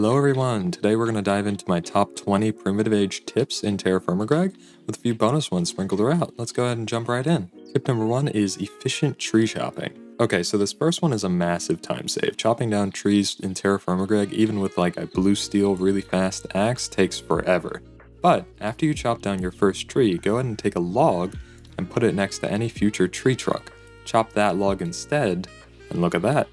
Hello everyone, today we're going to dive into my top 20 primitive age tips in Terrafirmagreg with a few bonus ones sprinkled throughout. Let's go ahead and jump right in. Tip number 1 is efficient tree chopping. Okay, so this first one is a massive time save. Chopping down trees in Terrafirmagreg, even with like a blue steel really fast axe, takes forever. But after you chop down your first tree, go ahead and take a log and put it next to any future tree trunk. Chop that log instead, and look at that.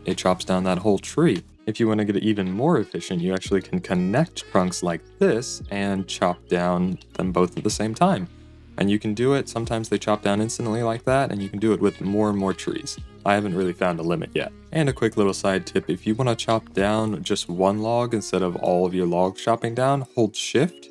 It chops down that whole tree. If you want to get it even more efficient, you actually can connect trunks like this and chop down them both at the same time. And you can do it, sometimes they chop down instantly like that, and you can do it with more and more trees. I haven't really found a limit yet. And a quick little side tip, if you want to chop down just one log instead of all of your logs chopping down, hold shift,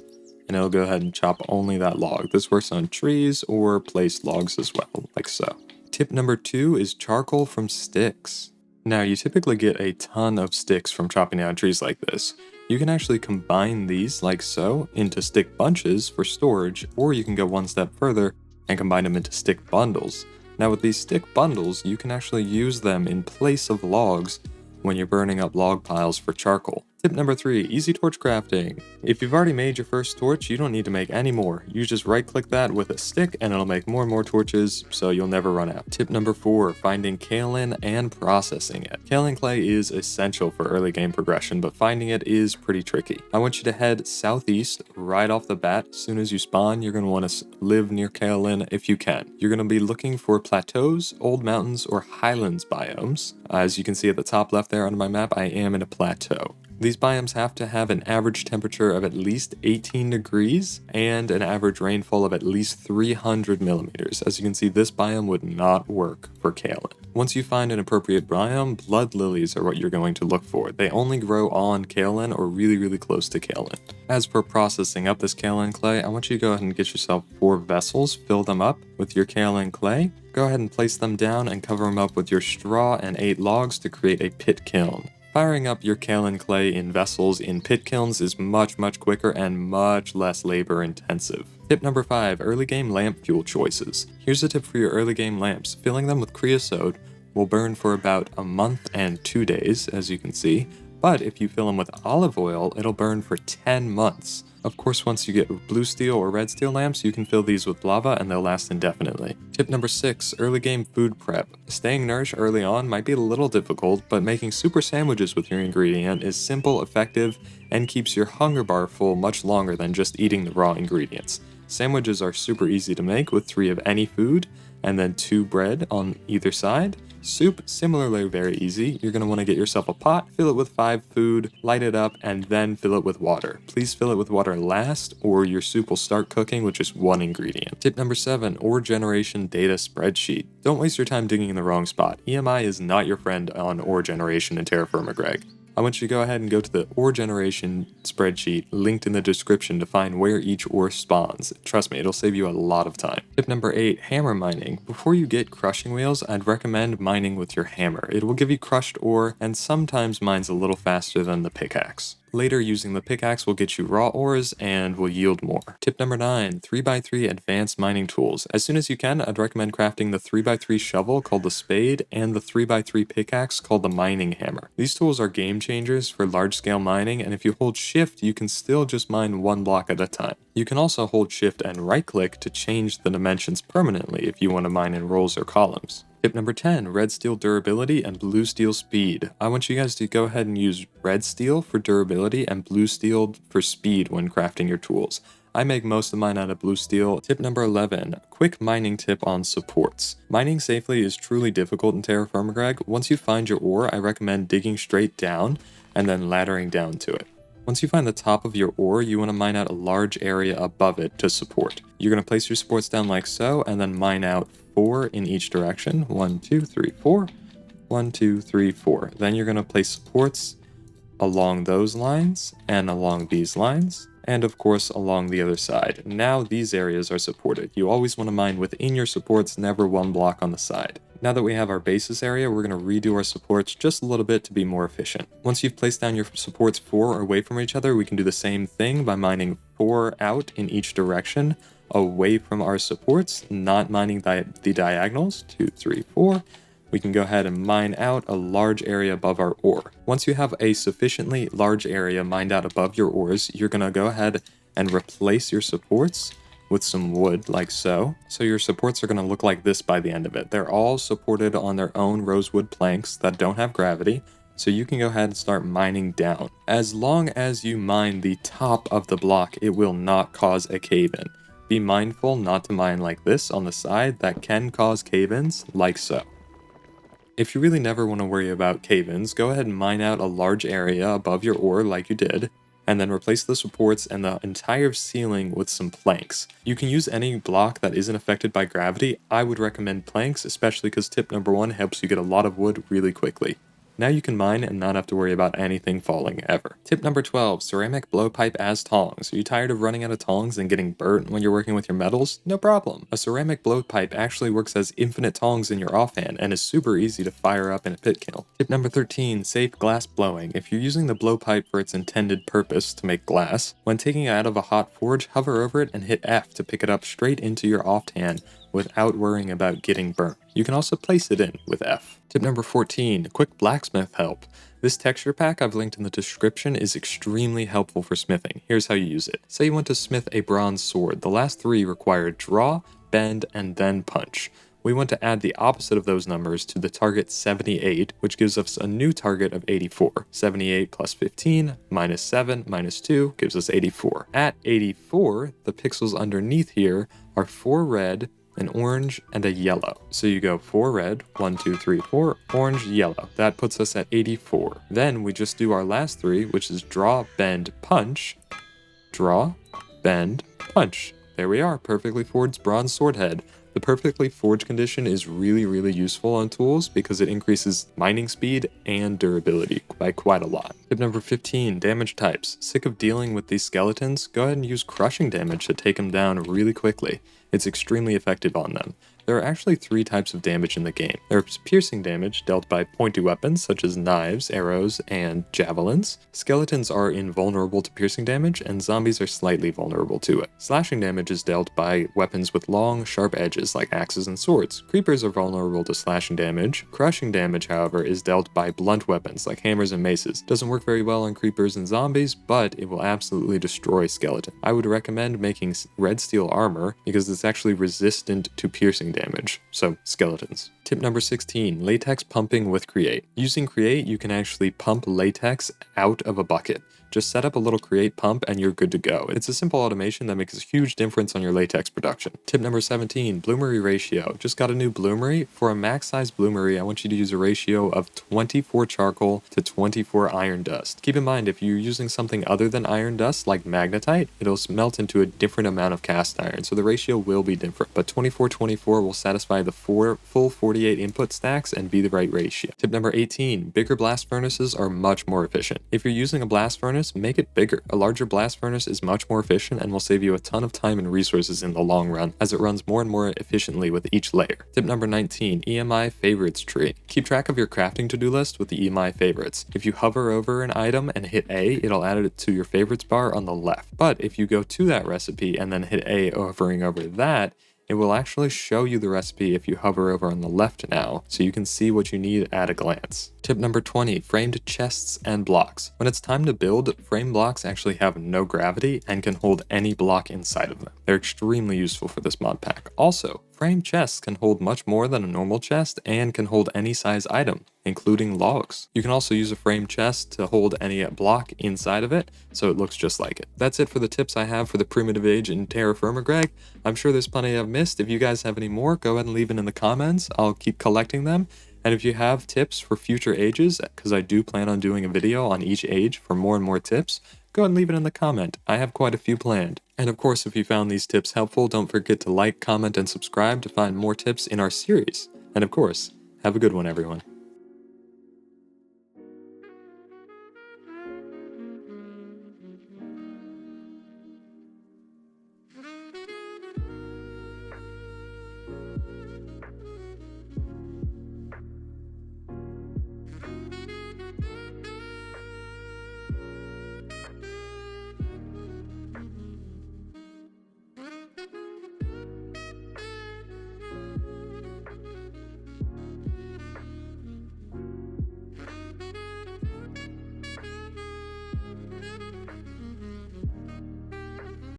and it'll go ahead and chop only that log. This works on trees or placed logs as well, like so. Tip number 2 is charcoal from sticks. Now, you typically get a ton of sticks from chopping down trees like this. You can actually combine these, like so, into stick bunches for storage, or you can go one step further and combine them into stick bundles. Now, with these stick bundles, you can actually use them in place of logs when you're burning up log piles for charcoal. Tip number 3, easy torch crafting. If you've already made your first torch, you don't need to make any more. You just right click that with a stick and it'll make more and more torches, so you'll never run out. Tip number 4, finding kaolin and processing it. Kaolin clay is essential for early game progression, but finding it is pretty tricky. I want you to head southeast right off the bat. As soon as you spawn, you're going to want to live near kaolin if you can. You're going to be looking for plateaus, old mountains, or highlands biomes. As you can see at the top left there on my map, I am in a plateau. These biomes have to have an average temperature of at least 18 degrees and an average rainfall of at least 300 millimeters. As you can see, this biome would not work for kaolin. Once you find an appropriate biome, blood lilies are what you're going to look for. They only grow on kaolin or really close to kaolin. As for processing up this kaolin clay, I want you to go ahead and get yourself 4 vessels, fill them up with your kaolin clay. Go ahead and place them down and cover them up with your straw and 8 logs to create a pit kiln. Firing up your kaolin clay in vessels in pit kilns is much quicker and much less labor intensive. Tip number 5, early game lamp fuel choices. Here's a tip for your early game lamps. Filling them with creosote will burn for about a month and 2 days, as you can see. But if you fill them with olive oil, it'll burn for 10 months. Of course, once you get blue steel or red steel lamps, you can fill these with lava and they'll last indefinitely. Tip number 6, early game food prep. Staying nourished early on might be a little difficult, but making super sandwiches with your ingredient is simple, effective, and keeps your hunger bar full much longer than just eating the raw ingredients. Sandwiches are super easy to make with 3 of any food and then 2 bread on either side. Soup, similarly very easy. You're going to want to get yourself a pot, fill it with 5 food, light it up, and then fill it with water. Please fill it with water last, or your soup will start cooking with just 1 ingredient. Tip number 7, ore generation data spreadsheet. Don't waste your time digging in the wrong spot. EMI is not your friend on ore generation in Terrafirmagreg. I want you to go ahead and go to the ore generation spreadsheet linked in the description to find where each ore spawns. Trust me, it'll save you a lot of time. Tip number 8, hammer mining. Before you get crushing wheels, I'd recommend mining with your hammer. It will give you crushed ore and sometimes mines a little faster than the pickaxe. Later, using the pickaxe will get you raw ores and will yield more. Tip number 9, 3x3 advanced mining tools. As soon as you can, I'd recommend crafting the 3x3 shovel called the spade and the 3x3 pickaxe called the mining hammer. These tools are game changers for large-scale mining, and if you hold shift, you can still just mine 1 block at a time. You can also hold shift and right-click to change the dimensions permanently if you want to mine in rows or columns. Tip number 10, red steel durability and blue steel speed. I want you guys to go ahead and use red steel for durability and blue steel for speed when crafting your tools. I make most of mine out of blue steel. Tip number 11, quick mining tip on supports. Mining safely is truly difficult in Terrafirmagreg. Once you find your ore, I recommend digging straight down and then laddering down to it. Once you find the top of your ore, you want to mine out a large area above it to support. You're going to place your supports down like so and then mine out 4 in each direction. 1, 2, 3, 4. 1, 2, 3, 4. Then you're going to place supports along those lines and along these lines, and of course along the other side. Now these areas are supported. You always want to mine within your supports, never 1 block on the side. Now that we have our basis area, we're going to redo our supports just a little bit to be more efficient. Once you've placed down your supports 4 away from each other, we can do the same thing by mining 4 out in each direction away from our supports, not mining the diagonals. 2, 3, 4. we can go ahead and mine out a large area above our ore. Once you have a sufficiently large area mined out above your ores, you're going to go ahead and replace your supports with some wood like so. So your supports are going to look like this by the end of it. They're all supported on their own rosewood planks that don't have gravity, so you can go ahead and start mining down. As long as you mine the top of the block, it will not cause a cave-in. Be mindful not to mine like this on the side. That can cause cave-ins like so. If you really never want to worry about cave-ins, go ahead and mine out a large area above your ore like you did, and then replace the supports and the entire ceiling with some planks. You can use any block that isn't affected by gravity. I would recommend planks, especially because tip number 1 helps you get a lot of wood really quickly. Now you can mine and not have to worry about anything falling ever. Tip number 12, ceramic blowpipe as tongs. Are you tired of running out of tongs and getting burnt when you're working with your metals? No problem. A ceramic blowpipe actually works as infinite tongs in your offhand and is super easy to fire up in a pit kiln. Tip number 13, safe glass blowing. If you're using the blowpipe for its intended purpose to make glass, when taking it out of a hot forge, hover over it and hit F to pick it up straight into your offhand without worrying about getting burnt. You can also place it in with F. Tip number 14, quick blacksmith help. This texture pack I've linked in the description is extremely helpful for smithing. Here's how you use it. Say you want to smith a bronze sword. The last 3 require draw, bend, and then punch. We want to add the opposite of those numbers to the target 78, which gives us a new target of 84. 78 plus 15 minus 7 minus 2 gives us 84. At 84, the pixels underneath here are 4 red, an orange, and a yellow. So you go 4 red, 1, 2, 3, 4, orange, yellow. That puts us at 84. Then we just do our last 3, which is draw, bend, punch. Draw, bend, punch. There we are, perfectly forged bronze sword head. The perfectly forged condition is really useful on tools because it increases mining speed and durability by quite a lot. Tip number 15, damage types. Sick of dealing with these skeletons? Go ahead and use crushing damage to take them down really quickly. It's extremely effective on them. There are actually 3 types of damage in the game. There's piercing damage dealt by pointy weapons such as knives, arrows, and javelins. Skeletons are invulnerable to piercing damage, and zombies are slightly vulnerable to it. Slashing damage is dealt by weapons with long, sharp edges like axes and swords. Creepers are vulnerable to slashing damage. Crushing damage, however, is dealt by blunt weapons like hammers and maces. Doesn't work very well on creepers and zombies, but it will absolutely destroy skeletons. I would recommend making red steel armor because it's actually resistant to piercing damage, so skeletons. Tip number 16, latex pumping with Create. Using Create, you can actually pump latex out of a bucket. Just set up a little Create pump and you're good to go. It's a simple automation that makes a huge difference on your latex production. Tip number 17, bloomery ratio. Just got a new bloomery. For a max size bloomery, I want you to use a ratio of 24 charcoal to 24 iron dust. Keep in mind, if you're using something other than iron dust, like magnetite, it'll melt into a different amount of cast iron, so the ratio will be different. But 24-24 will satisfy the full 48 input stacks and be the right ratio. Tip number 18, bigger blast furnaces are much more efficient. If you're using a blast furnace, make it bigger. A larger blast furnace is much more efficient and will save you a ton of time and resources in the long run, as it runs more and more efficiently with each layer. Tip number 19, EMI favorites tree. Keep track of your crafting to-do list with the EMI favorites. If you hover over an item and hit A, it'll add it to your favorites bar on the left. But if you go to that recipe and then hit A hovering over that, it will actually show you the recipe if you hover over on the left now, so you can see what you need at a glance. Tip number 20, framed chests and blocks. When it's time to build, frame blocks actually have no gravity and can hold any block inside of them. They're extremely useful for this mod pack. Also, frame chests can hold much more than a normal chest and can hold any size item, including logs. You can also use a frame chest to hold any block inside of it, so it looks just like it. That's it for the tips I have for the primitive age in Terrafirmagreg. I'm sure there's plenty I've missed. If you guys have any more, go ahead and leave it in the comments. I'll keep collecting them. And if you have tips for future ages, because I do plan on doing a video on each age for more and more tips, go ahead and leave it in the comment. I have quite a few planned. And of course, if you found these tips helpful, don't forget to like, comment, and subscribe to find more tips in our series. And of course, have a good one, everyone.